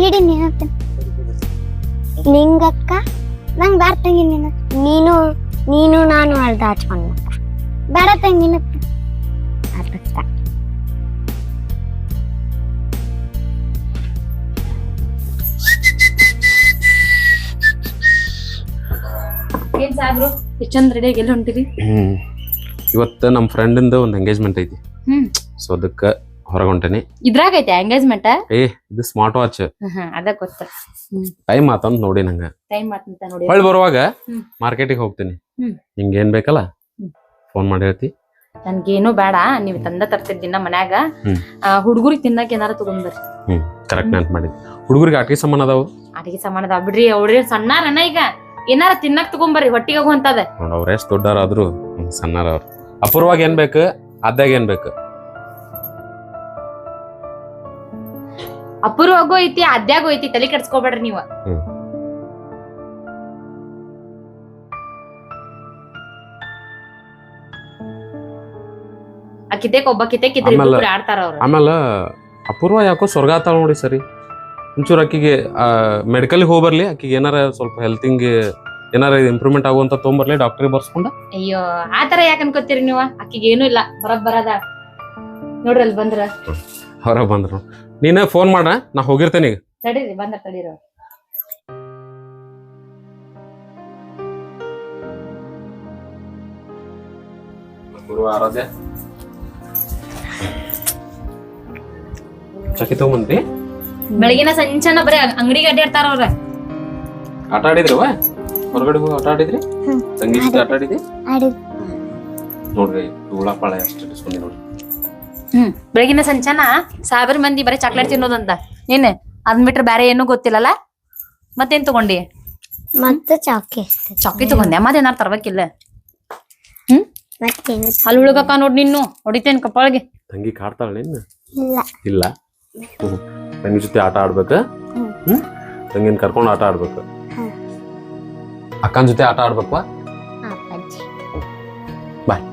ಹಿಡಿ ನೀನು ನಿಂಗಕ್ಕ ನಂಗೆ ಬ್ಯಾಡ ತಂಗಿ ನೀನು ನೀನು ನೀನು ನಾನು ಅರ್ಧ ಹಚ್ಕೊಂಡು ಬೇಡ ತಂಗಿ ನೀನು ಅದಕ್ಕ ಏನ್ ಸಾಬ್ರು ಎಷ್ಟ್ ಚಂದ ರೆಡಿ ಎಲ್ಲಿ ಹೊಂಟಿರಿ? ಇವತ್ತು ನಮ್ಮ ಫ್ರೆಂಡಿಂದ ಒಂದು ಎಂಗೇಜ್ಮೆಂಟ್ ಐತಿ. ಸೊ ಅದಕ್ಕೆ ಹೊರಗೆ ಹೊಂಟೇನಿ. ಇದ್ರಾಗ ಐತೆ ಎಂಗೇಜ್ಮೆಂಟ್? ಇದು ಸ್ಮಾರ್ಟ್ ವಾಚ್. ಅದ ಗೊತ್ತ. ಟೈಮ್ ಆತಂತ ನೋಡಿ ನಂಗೆ. ಟೈಮ್ ಆತಂತ ನೋಡಿ. ಹೊಳ್ಳಿ ಬರುವಾಗ ಮಾರ್ಕೆಟಿಗೆ ಹೋಗ್ತೀನಿ. ನಿಂಗೆ ಏನ್ ಬೇಕಲ್ಲ ಫೋನ್ ಮಾಡಿ ಹೇಳ್ತಿ. ನನ್ಗೇನು ಬೇಡ, ನೀವ್ ತಂದ ತರ್ತಿದ್ದಿನ ಮನ್ಯಾಗ. ಹುಡುಗರಿಗೆ ತಿನ್ನಕ್ ಏನಾರ ತಗೊಂಡ್ಬರ್ರಿ. ಕರೆಕ್ಟ್ ನೆನ್ಪ್ ಮಾಡಿದ್. ಹುಡುಗರಿಗೆ ಆಟಿಕೆ ಸಾಮಾನ್ ಅದಾವು. ಆಟಿಕೆ ಸಾಮಾನ್ ಅದಾವ ಬಿಡ್ರಿ, ಅವ್ರಿ ಸಣ್ಣಾರನ ಈಗ ಏನಾರ ತಿನ್ನಕ್ ತಗೊಂಬರ್ರಿ, ಹೊಟ್ಟಿಗೆ ಹೋಗುವಂತದ. ಅವ್ರ ಎಷ್ಟ್ ದೊಡ್ಡಾರಾದ್ರು ಸಣ್ಣಾರ ಅವ್ರು. ಅಪೂರ್ವಾಗ ಏನ್ ಬೇಕು, ಅದ್ದಾಗ ಏನ್ ಬೇಕು? ಅಪೂರ್ವಾಗೂ ಐತಿ, ಅದ್ಯಾಗೂ ಐತಿ, ತಲೆ ಕೆಡ್ಸ್ಕೊಬೇಡ್ರಿ ನೀವ. ಅಕ್ಕಿತೇಕ್ ಒಬ್ಬ ಕಿತೇಕಿದ್ರಿ ಆಡ್ತಾರ ಅವ್ರು. ಆಮೇಲೆ ಅಪೂರ್ವ ಯಾಕೋ ಸ್ವರ್ಗ ಆತಾಳ ನೋಡಿ ಸರಿ. ಒಂಚೂರು ಅಕ್ಕಿಗೆ ಮೆಡಿಕಲ್ ಹೋಗ್ಬರ್ಲಿ, ಅಕ್ಕಿಗೆ ಏನಾರ ಸ್ವಲ್ಪ ಹೆಲ್ತಿಂಗ್ ಏನಾರ ಇಂಪ್ರೂವ್ಮೆಂಟ್ ಆಗುವಂತ ತೊಗೊಂಬರ್ಲಿ, ಡಾಕ್ಟರ್ ಬರ್ಸ್ಕೊಂಡ. ಅಯ್ಯೋ ಆತರ ಯಾಕ ಅನ್ಕೋತೀರಿ ನೀವು? ಅಕ್ಕಿಗೆ ಏನು ಇಲ್ಲ, ಬರಬರದ ನೋಡ್ರಿ ಅಲ್ಲಿ ಬಂದ್ರ. ಹೊರಗ್ ಬಂದ್ರು ನೀನ ಫೋನ್ ಮಾಡ, ನಾ ಹೋಗಿರ್ತೇನೆ ಈಗ. ತಡೀರಿ, ಬಂದ್ರ ತಡೀರ. ಆರಾಧ್ಯ ಚಕಿ ತಗೊಂಬಂದ್ರಿ? ಬೆಳಗಿನ ಸಂಚನ ಬರೀ ಅಂಗಡಿಗೆ ಅಡ್ಡಾಡ್ತಾರ ಅವ್ರ. ಆಟ ಆಡಿದ್ರವ? ಹೊರಗಡೆ ಹೋಗಿ ಆಟ ಆಡಿದ್ರಿ? ಸಂಗೀತ ಆಟ ಆಡಿದ್ರಿ? ನೋಡ್ರಿ ಉಳಾಪಾಳ ಎಷ್ಟು ಡಿಸ್ಕೊಂಡಿ ನೋಡ್ರಿ. ಬೆಳಗಿನ ಸಂಚನ ಸಾವಿರ ಮಂದಿ ಬರೀ ಚಾಕ್ಲೇಟ್ ತಿನ್ನೋದಂತ. ಏನ್ ಅದ್ ಬಿಟ್ರೆ ಬೇರೆ ಏನು ಗೊತ್ತಿಲ್ಲಲ್ಲ? ಮತ್ತೇನ್ ತಗೊಂಡಿ? ಮತ್ತೆ ಚಾಕಿ ತಗೊಂಡೆ, ಮತ್ತೇನಾರು ತರ್ಬೇಕಿಲ್ಲ? ಅಲ್ಲಿ ಉಳ್ಗಕ್ಕ ನೋಡ್, ನಿನ್ನು ಹೊಡಿತೇನ್ ಕಪ್ಪಳಿಗೆ. ತಂಗಿ ಕಾಡ್ತಾಳ ನಿನ್ನ? ಇಲ್ಲ. ತಂಗಿ ಜೊತೆ ಆಟ ಆಡ್ಬೇಕ. ತಂಗಿನ ಕರ್ಕೊಂಡ್ ಆಟ ಆಡ್ಬೇಕು. ಅಕ್ಕನ ಜೊತೆ ಆಟ ಆಡ್ಬೇಕವಾ? ಬಾಯ್.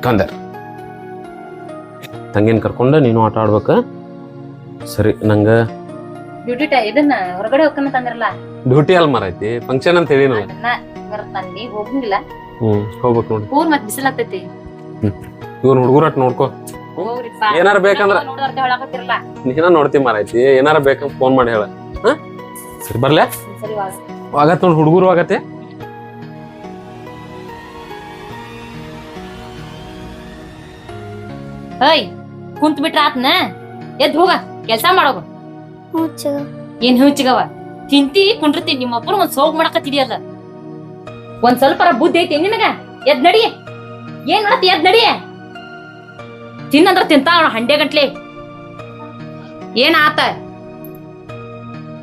ಕಂದರ್ ತಂಗಿನ ಕರ್ಕೊಂಡ ನೀನು ಆಟ ಆಡ್ಬೇಕ. ಸರಿ, ನಂಗ ಡ್ಯೂಟಿ ಇದನ್ನ ಹೊರಗಡೆ ಹೋಗ್ಕನ ತಂದ್ರಲ್ಲ. ಡ್ಯೂಟಿ ಅಲ್ಲಿ ಮರೈತಿ, ಫಂಕ್ಷನ್ ಅಂತ ಹೇಳಿ ತಂದಿ ಹೋಗಂಗಿಲ್ಲ. ಹೋಗ್ಬೇಕು ನೋಡಿ. ಊರ್ ಮತ್ ಬಿಸಿಲಾಗ್ತೈತಿ. ಇವ್ರ ಹುಡುಗರ ನೋಡ್ಕೋ. ಏನಾರ ಬೇಕಂದ್ರ ನೀನ ನೋಡ್ತಿ ಮಾರೈತಿ. ಏನಾರ ಬೇಕಂತ ಫೋನ್ ಮಾಡಿ ಹೇಳ. ಸರಿ ಬರ್ಲೆ? ಆಗತ್ ನೋಡ್, ಹುಡುಗರು ಆಗತ್ತೆ. ಏಯ್ ಕುಂತ್ ಬಿಟ್ರ ಆತ್ನ, ಎದ್ ಹೋಗ ಕೆಲ್ಸ ಮಾಡೋಗ. ಏನ್ ಹುಚ್ಚಿಗವ ತಿಂತಿ ಕುಂಡ್ರತಿ. ನಿಮ್ಮ ಅಪ್ಪನ ಒಂದ್ ಸೋಗ್ ಮಾಡಕತ್ತಿದ್ಯಲ್ಲ, ಒಂದ್ ಸ್ವಲ್ಪ ಬುದ್ಧಿ ಐತಿ ನಿನಗ? ಎದ್ ನಡಿ. ಏನ್ ಮಾಡತ್ತಿ? ಎದ್ ನಡಿ. ತಿನ್ನಂದ್ರ ತಿಂತಾಳ ಹಂಡೆ ಗಂಟ್ಲೆ. ಏನ್ ಆತ?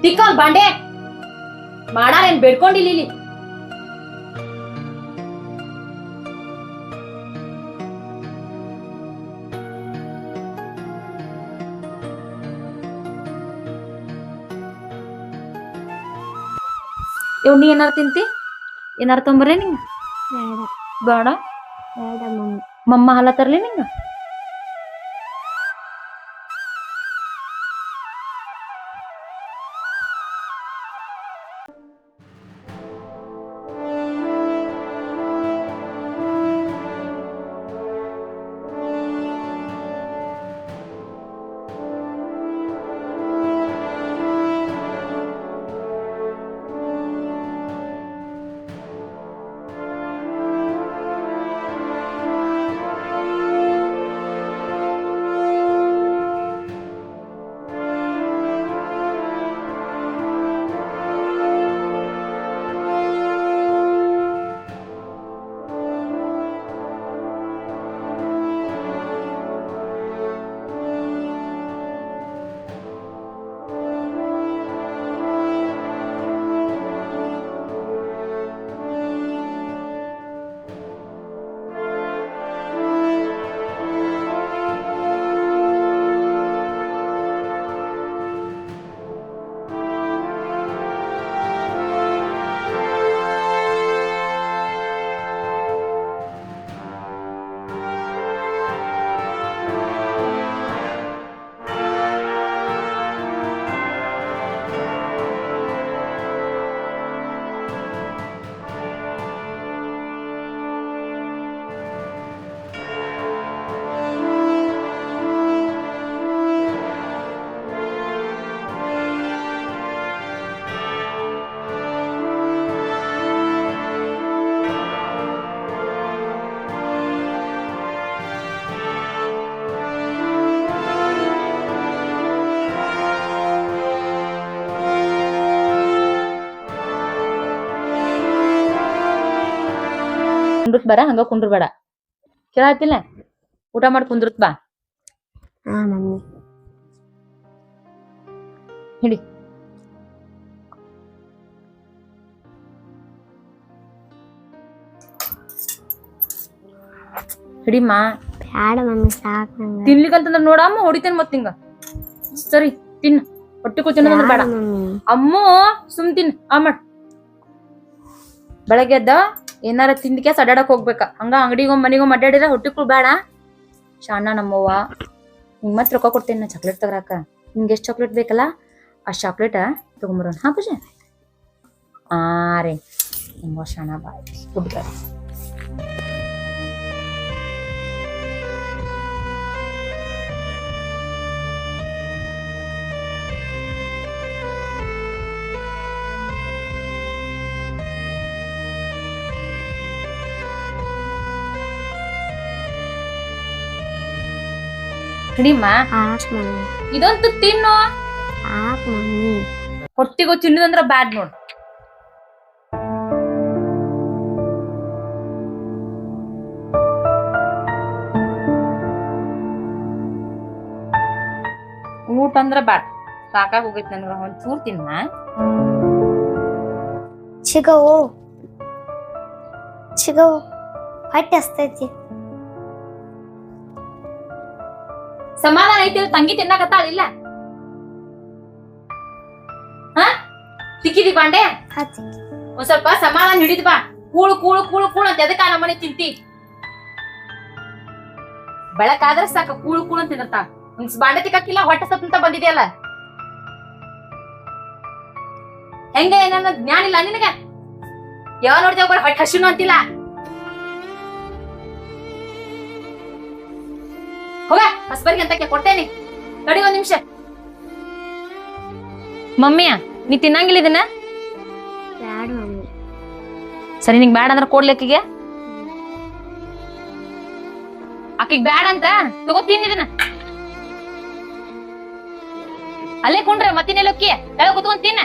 ತಿಕ್ಕ ಬಾಂಡೆ ಮಾಡಾರ ಏನ್ ಬೇಡ್ಕೊಂಡಿಲ್ಲ ಇಲ್ಲಿ. ಇವ್ ನೀ ಏನಾರ ತಿಂತಿ? ಏನಾರ ತೊಂಬರ್ರಿ ನಿಂಗ? ಬೇಡ. ಮಮ್ಮ ಹಾಲ ತರ್ಲಿ ನಿಂಗ? ಕುಂಡ್ರತ್ ಬೇಡ ಹಂಗ ಕುಂಡ್ರ ಬೇಡ ಕೇಳತ್ತಿಲ್ಲ ಊಟ ಮಾಡಿ ಕುಂದ್ರತ್ ಬಾ ಹಾ ಮಮ್ಮಿ ಹಿಡಿ ಹಿಡಿಮ್ಮ ಬ್ಯಾಡ ಮಮ್ಮಿ ಸಾಕ್ ನಂಗ ತಿನ್ಲಿಕ್ಕಂತಂದ್ರ ನೋಡಮ್ಮ ಹೊಡಿತೇನೆ ಮತ್ ನಿಂಗ ಸರಿ ತಿನ್ನ ಹೊಟ್ಟಿ ಕೂತಿನಂದ್ರ ಬೇಡ ಮಮ್ಮಿ ಅಮ್ಮು ಸುಮ್ ತಿನ್ ಮಾಡ್ ಬೆಳಗ್ಗೆ ಎದ್ದ ಏನಾರ ತಿಂದಿಕೆ ಅಡ್ಯಾಡಕ್ ಹೋಗ್ಬೇಕ ಹಂಗ ಅಂಗಡಿಗೊಮ್ಮೆ ಮನಿಗೊಮ್ಮೆ ಅಡ್ಡಾಡಿದ್ರೆ ಹೊಟ್ಟಿ ಕೂಳ್ ಬೇಡ ಶಾಣ ನಮ್ಮವ್ವ ನಿಂಗ್ ಮತ್ ರೊಕ್ಕ ಕೊಡ್ತೇನೆ ನಾ ಚಾಕ್ಲೇಟ್ ತಗರಾಕ ನಿಂಗೆ ಎಷ್ಟ್ ಚಾಕ್ಲೇಟ್ ಬೇಕಲ್ಲ ಅಷ್ಟ್ ಚಾಕ್ಲೇಟ್ ತಗೊಂಬರೋಣ ಹಾ ಪೂಜೆ ರೀ ನಮ್ಮವ್ವ ಶಾಣ ಬಾಯ್ ಗುಡ್ ಗರ್ಲ್ ಹಿಡಿಮ್ಮ ಸಾಕ್ ಮಮ್ಮಿ ಇದಂತೂ ತಿನ್ನು ಸಾಕ್ ಮಮ್ಮಿ ಹೊಟ್ಟಿಗೂ ತಿನ್ನುದಂದ್ರ ಬ್ಯಾಡ್ ನೋಡ್ ಊಟ ಅಂದ್ರ ಬ್ಯಾಡ್ ಸಾಕಾಗ ಹೋಗೈತಿ ನನ್ಗ ಒಂಚೂರ್ ತಿನ್ನ ಚಿಗವು ಹೊಟ್ಟೆ ಹಸ್ತೈತಿ ಸಮಾಧಾನ ಐತಿ ತಂಗಿ ತಿನ್ನಾಕತ್ತಾಳ ಇಲ್ಲ ಹಾ ಸಿಕ್ಕಿದಿ ಬಾಂಡೆ ಹಚ್ಚಿ ಒಂದ್ ಸ್ವಲ್ಪ ಸಮಾಧಾನ ಹಿಡಿದ್ ಬಾ ಕೂಳು ಕೂಳು ಕೂಳು ಕೂಳು ಅಂತ ಎದಕ್ಕ ನಮ್ಮನೆ ತಿಂತಿ ಬೆಳಕಾದ್ರ ಸಾಕ ಕೂಳು ಕೂಳು ಅಂತ ತಿನ್ನತ್ತ ಒಂದ್ ಬಾಂಡೆ ತಿಕ್ಕಾಕಿಲ್ಲ ಹೊಟ್ಟೆ ಸತ್ತ ಅಂತ ಬಂದಿದೆಯಲ್ಲ ಹೆಂಗ ನನ್ನ ಜ್ಞಾನ ಇಲ್ಲ ನಿನಗ ಯಾವ ನೋಡ್ತೇವ ಬರ ಹೊಟ್ಟೆ ಹಸಿನು ಅಂತಿಲ್ಲ ಹೋಗ ಹಸ್ಬರ್ಗಿ ಅಂತ ಕೊಡ್ತೇನಿ ತಡಿ ಒಂದ್ ನಿಮಿಷ ಮಮ್ಮಿಯ ನೀ ತಿನ್ನಂಗಿಲ್ಲ ಇದನ್ನ ಬ್ಯಾಡ ಮಮ್ಮಿ ಸರಿ ನಿಂಗ್ ಬ್ಯಾಡ ಅಂದ್ರ ಕೊಡ್ಲಿಕ್ಕಿಗೆ ಆಕಿಗ್ ಬ್ಯಾಡ ಅಂತ ತಗೋ ತಿನ್ನಿದನ ಅಲ್ಲೇ ಕುಂಡ್ರೆ ಮತ್ತಿನೆಲ್ಲೊಕ್ಕಿ ತಳ ಕುತ್ಕೊಂಡ್ ತಿನ್ನ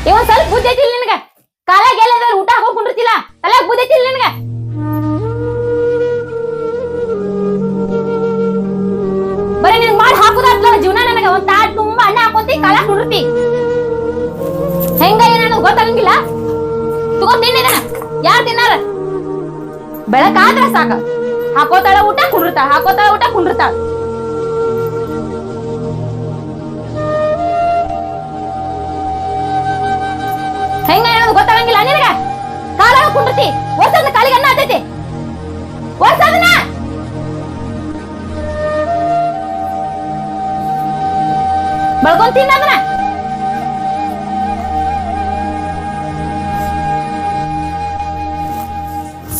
ಇವನ್ ಸ್ವಲ್ಪ ಬುದ್ಧಿ ಐತಿಲ್ ನಿನಗ ಕಾಲಾಗ ಎಲ್ಲ ಊಟ ಹಾಕೊಂಡ್ ಕುಂಡಿರ್ತಿಲ್ಲ ತಲೆಯಾಗ ಬುದ್ಧಿ ಐತಿಲ್ ನಿನಗ ಬರೀ ನಿನ್ ಮಾಡಿ ಹಾಕುದಾತ್ಲ ಜೀವನ ನನಗ ಒಂದ್ ತಾಟ್ ತುಂಬಾ ಅಣ್ಣ ಹಾಕೊಂತಿ ಕಾಲಾಗ ಕುಂಡಿರ್ತಿ ಹೆಂಗ ಏನಾನು ಗೊತ್ತಾಗಂಗಿಲ್ಲ ತಗೊಂಡ್ ತಿನ್ನಿದನ ಯಾರು ತಿನ್ನಾರ ಬೆಳಕಾದ್ರ ಸಾಕ ಹಾಕೋತಾಳ ಊಟ ಕುಂಡಿರ್ತಾಳ ಹಾಕೋತಾಳ ಊಟ ಕುಂಡಿರ್ತಾಳ ಹೆಂಗ ಏನದು ಗೊತ್ತಾಗಂಗಿಲ್ಲ ನಿನಗ ಕಾಲಾಗ ಕುಂಡ್ರತಿ ವರ್ಷದ ಕಾಲಿಗೆ ಅನ್ನ ಆತೈತಿ ವರ್ಷದನ ಬಳ್ಕೊಂಡ್ ತಿನ್ನದನ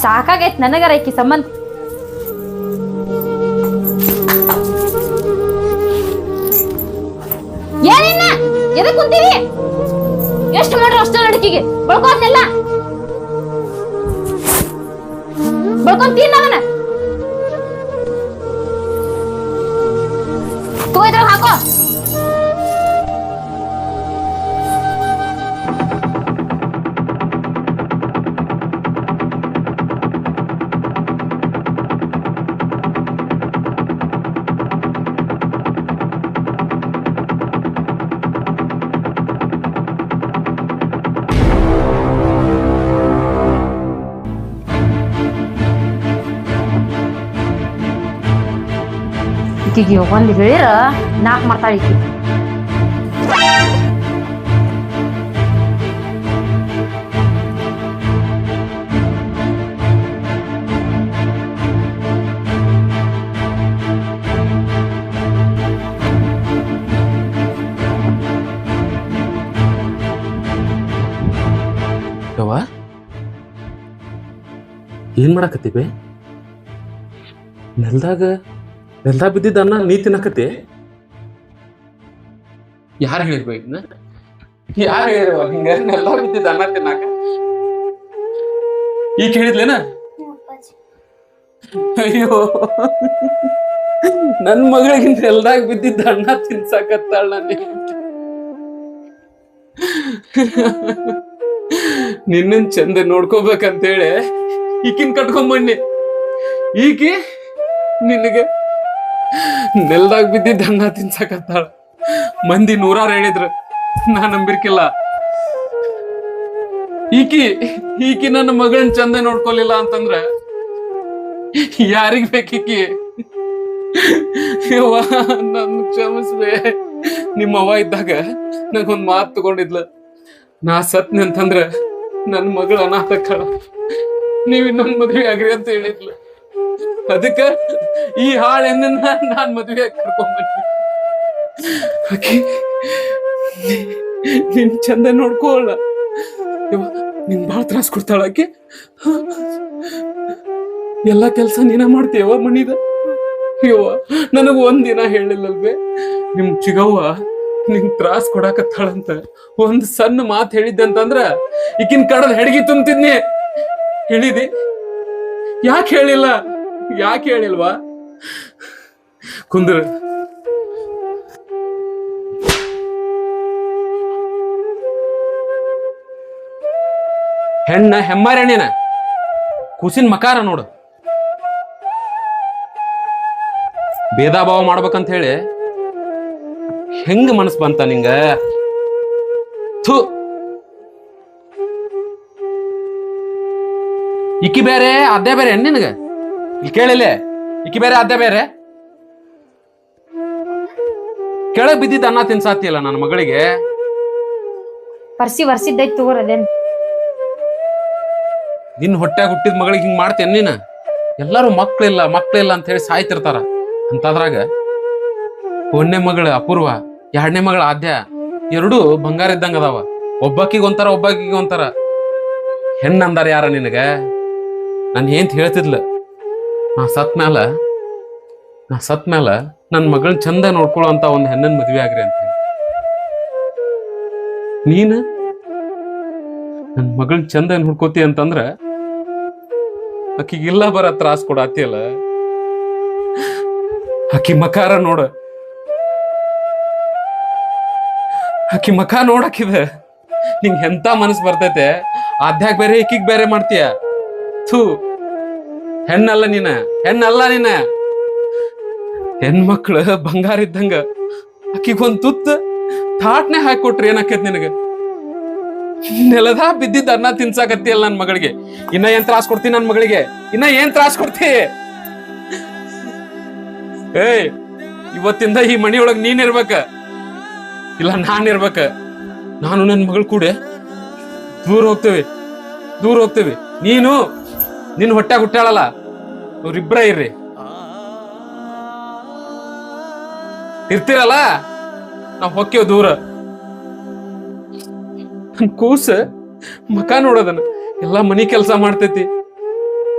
ಸಾಕಾಗೈತ್ ನನಗರ ಈಕಿ ಸಂಬಂಧ. ಏನಿನ್ನ ಎದಕ್ ಕುಂತೀರಿ? ಎಷ್ಟು ಮಾಡ್ರಿ ಅಷ್ಟ ಅಡಿಕೆಗೆ ಬಳ್ಕೊಂತೆಲ್ಲ ಬಳ್ಕೊಂತೀನಿ ಅವನ ತೋಯ್ದ್ರಾಗ ಹಾಕೋ. ಈಕಿಗೆ ಒಂದ್ ಹೇಳಿರ 4 ಮಾಡ್ತಾಳ ಈಕಿ. ಏನ್ ಮಾಡಾಕತ್ತೀವಿ? ನೆಲ್ದಾಗ ಬಿದ್ದಿದ್ದ ಅನ್ನ ನೀ ತಿನ್ನಕತ್ತಿ? ಯಾರು ಹೇಳಿದ್ವ ಇದನ್ನ? ಯಾರು ಹೇಳಿದ್ವ ಹಿಂಗ ನೆಲ್ದಾಗ ಬಿದ್ದಿದ್ದ ಅನ್ನ ತಿನ್ನಾಕ? ಈಗ ಹೇಳಿದ್ಲೇನ? ಅಯ್ಯೋ, ನನ್ ಮಗಳಿಗೆ ನೆಲ್ದಾಗ ಬಿದ್ದಿದ್ದ ಅನ್ನ ತಿನ್ಸಾಕತ್ತಾಳ. ನಾನು ನಿನ್ನನ್ ಚಂದ ನೋಡ್ಕೋಬೇಕಂತೇಳಿ ಈಕಿನ್ ಕಟ್ಕೊಂಬಣ್ಣಿ. ಈಕಿ ನಿನಗೆ ನೆಲ್ದಾಗ ಬಿದ್ದಿದ್ದ ಅನ್ನ ತಿನ್ಸಕತ್ತಾಳ. ಮಂದಿ 100 ಹೇಳಿದ್ರು, ನಾ ನಂಬಿರ್ಕಿಲ್ಲ. ಈಕಿ ನನ್ನ ಮಗಳನ್ ಚಂದ ನೋಡ್ಕೊಲಿಲ್ಲ ಅಂತಂದ್ರ ಯಾರಿಗ್ ಬೇಕೀಕಿ? ಯವ್ವ, ನನ್ ಕ್ಷಮಿಸ್ಬೇ. ನಿಮ್ಮ ಅವ್ವ ಇದ್ದಾಗ ನಂಗೊಂದ್ ಮಾತು ತಗೊಂಡಿದ್ಲ, ನಾ ಸತ್ನಿ ಅಂತಂದ್ರ ನನ್ ಮಗಳು ಅನಾಥಕ್ಕಳ, ನೀವ್ ಇನ್ನೊಂದ್ ಮದ್ವೆ ಆಗ್ರಿ ಅಂತ ಹೇಳಿದ್ಲು. ಅದಕ್ಕ ಈ ಹಾಳ ಹೆಣ್ಣನ್ನ ನಾನ್ ಮದ್ವೆ ಕರ್ಕೊಂಡ್ಬಂದಿ. ಆಕಿ ನಿನ್ ಚಂದ ನೋಡ್ಕೋಲ್ಲ, ನಿನ್ ಬಾಳ ತ್ರಾಸ ಕೊಡ್ತಾಳ ಆಕಿ. ಎಲ್ಲಾ ಕೆಲ್ಸ ನೀನ ಮಾಡ್ತೀಯವ ಮಣಿದ. ಯವ್ವ, ನನಗ್ ಒಂದಿನ ಹೇಳಿಲ್ಲಲ್ವೇ ನಿಮ್ ಚಿಗವ್ವ ನಿಂಗ್ ತ್ರಾಸ ಕೊಡಾಕತ್ತಾಳಂತ ಒಂದ್ ಸಣ್ಣ ಮಾತು ಹೇಳಿದ್ದಂತಂದ್ರ ಈಕಿನ್ ಕಡದ್ ಹೆಡ್ಗಿ ತುಂಬ್ತಿದ್ನಿ. ಹೇಳಿದಿ? ಯಾಕೆ ಹೇಳಿಲ್ವಾ? ಕುಂದ್ರ. ಹೆಣ್ಣ ಹೆಮ್ಮಾರೆಣ್ಣಿನ ಕುಸಿನ ಮಕಾರ ನೋಡು. ಭೇದ ಭಾವ ಮಾಡ್ಬೇಕಂತ ಹೇಳಿ ಹೆಂಗ ಮನಸ್ ಬಂತ ನಿಂಗ? ಥು, ಇಕ್ಕಿ ಬೇರೆ ಅದೇ ಬೇರೆ ನಿನಗ? ಇಲ್ಲಿ ಕೇಳಿಲ್ಲ, ಇಕ್ಕಿ ಬೇರೆ ಅದೇ ಬೇರೆ. ಕೆಳಗ್ ಬಿದ್ದಿದ್ದ ಅನ್ನ ತಿನ್ಸಾತಿಯಲ್ಲ ನನ್ನ ಮಗಳಿಗೆ. ವರ್ಷಿದ್ದೈತ್ ತಗೋರದೇನ್. ನಿನ್ ಹೊಟ್ಟೆ ಹುಟ್ಟಿದ ಮಗಳಿಗೆ ಹಿಂಗ್ ಮಾಡ್ತೇನ್ ನೀನ? ಎಲ್ಲಾರು ಮಕ್ಳಿಲ್ಲ ಅಂತ ಹೇಳಿ ಸಾಯ್ತಿರ್ತಾರ. ಅಂತದ್ರಾಗ 1ನೇ ಮಗಳು ಅಪೂರ್ವ, 2ನೇ ಮಗಳ ಆದ್ಯ, 2 ಬಂಗಾರ ಇದ್ದಂಗ ಅದಾವ. ಒಬ್ಬಾಕಿಗೊಂತಾರ ಹೆಣ್ಣ ಅಂದಾರ ಯಾರ ನಿನಗ? ನನ್ ಏಂತ ಹೇಳ್ತಿದ್ಲ, ನಾ ಸತ್ ಮ್ಯಾಲ ನನ್ ಮಗಳ್ ಚಂದ ನೋಡ್ಕೊಳ್ಳೋ ಅಂತ ಒಂದ್ ಹೆಣ್ಣನ್ ಮದ್ವೆ ಆಗ್ರಿ ಅಂತ. ನೀನ್ ನನ್ ಮಗಳ್ ಚಂದ ನೋಡ್ಕೋತಿ ಅಂತಂದ್ರ ಆಕಿಗಿಲ್ಲ ಬರ ತ್ರಾಸ್ ಕೊಡಾತಿಯಲ್ಲ. ಆಕಿ ಮಕಾರ ನೋಡ, ಆಕಿ ಮಕ ನೋಡಾಕಿದ ನಿಂಗ್ ಎಂತ ಮನಸ್ ಬರ್ತೈತೆ? ಆದ್ಯಾಗ ಬೇರೆ ಈಕಿಗ್ ಬೇರೆ ಮಾಡ್ತೀಯ? ಥೂ, ಹೆಣ್ಣಲ್ಲ ನೀನ. ಹೆಣ್ಮಕ್ಳು ಬಂಗಾರ ಇದ್ದಂಗ. ಆಕಿಗೊಂದ್ ತುತ್ತ ತಾಟ್ನೆ ಹಾಕೊಟ್ರಿ ಏನಾಕೈತ್ ನಿನಗ? ನೆಲದ ಬಿದ್ದಿದ್ದ ಅನ್ನ ತಿನ್ಸಾಕತ್ತಿಯಲ್ಲ ನನ್ ಮಗಳಿಗೆ. ಇನ್ನ ಏನ್ ತ್ರಾಸ್ ಕೊಡ್ತಿ ನನ್ ಮಗಳಿಗೆ? ಏಯ್, ಇವತ್ತಿಂದ ಈ ಮನಿಯೊಳಗ್ ನೀನ್ ಇರ್ಬೇಕ, ಇಲ್ಲ ನಾನ್ ಇರ್ಬೇಕ. ನಾನು ನನ್ ಮಗಳು ಕೂಡ ದೂರ ಹೋಗ್ತೇವೆ. ನೀನು ನಿನ್ ಹೊಟ್ಟಾಗ ಹುಟ್ಟಾಳಲ್ಲ, ಅವ್ರಿಬ್ರ ಇರ್ತಿರಲ್ಲ, ನಾವ್ ಹೊಕ್ಕೇವ್ ದೂರ. ನನ್ ಕೂಸ ಮಕ ನೋಡೋದನ್ನ ಎಲ್ಲಾ ಮನಿ ಕೆಲ್ಸ ಮಾಡ್ತೈತಿ.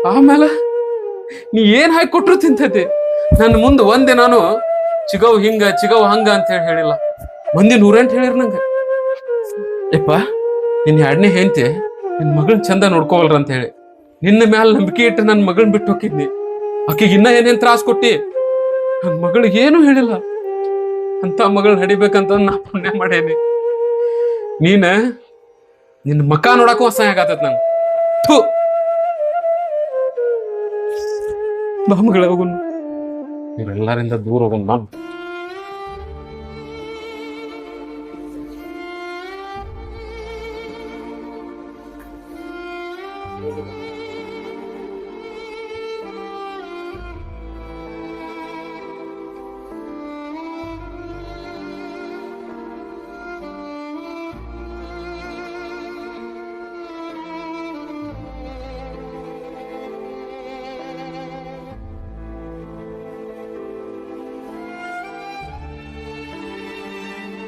ಆಮೇಲೆ ನೀ ಏನ್ ಹಾಕಿ ಕೊಟ್ರು ತಿಂತೈತಿ. ನನ್ನ ಮುಂದೆ ಒಂದೇ ನಾನು ಚಿಗವ್ ಹಿಂಗ ಚಿಗವ್ ಹಂಗ ಅಂತ ಹೇಳಿಲ್ಲ. ಮಂದಿ 108 ಹೇಳಿರ್ ನಂಗ. ಯಪ್ಪ ನಿನ್ 2ನೇ ಹೆಂಡತಿ ನಿನ್ ಮಗಳ್ ಚಂದ ನೋಡ್ಕೋವಲ್ರ ಅಂತ ಹೇಳಿ ನಿನ್ನ ಮ್ಯಾಲ ನಂಬಿಕೆ ಇಟ್ಟು ನನ್ ಮಗಳನ್ ಬಿಟ್ಟು ಹೋಗಿದ್ನಿ. ಆಕಿಗೆ ಇನ್ನ ಏನೇನ್ ತ್ರಾಸ್ ಕೊಟ್ಟಿ. ನನ್ ಮಗಳಿಗೆ ಏನು ಹೇಳಿಲ್ಲ. ಅಂತ ಮಗಳ್ ನಡಿಬೇಕಂತ ನಾ ಪುಣ್ಯ ಮಾಡೇನಿ. ನೀನ ನಿನ್ನ ಮಕ್ಕ ನೋಡಕ್ಕೂ ಅಸಹ್ಯ ಆಗತ್ತದ ನಂಗೆ. ಥು ಬಾ ಮಗಳ ಹೋಗುನ್. ಇವರೆಲ್ಲರಿಂದ ದೂರ ಹೋಗೋಣ.